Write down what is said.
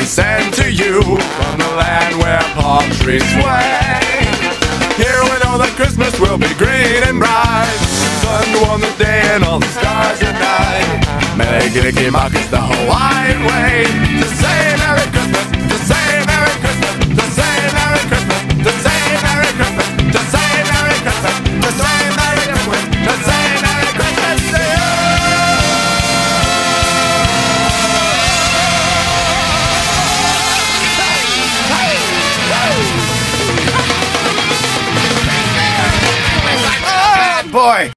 sent to you from the land where palm trees sway. Here we know that Christmas will be green and bright, sun to warm the day and all the stars at night. Melegiliki markets the Hawaiian way to say Merry Christmas, to say Merry Christmas, to say Merry Christmas, to say Merry Christmas, to say Merry Christmas, to say Merry Christmas, to say Merry Christmas to you. Oh boy!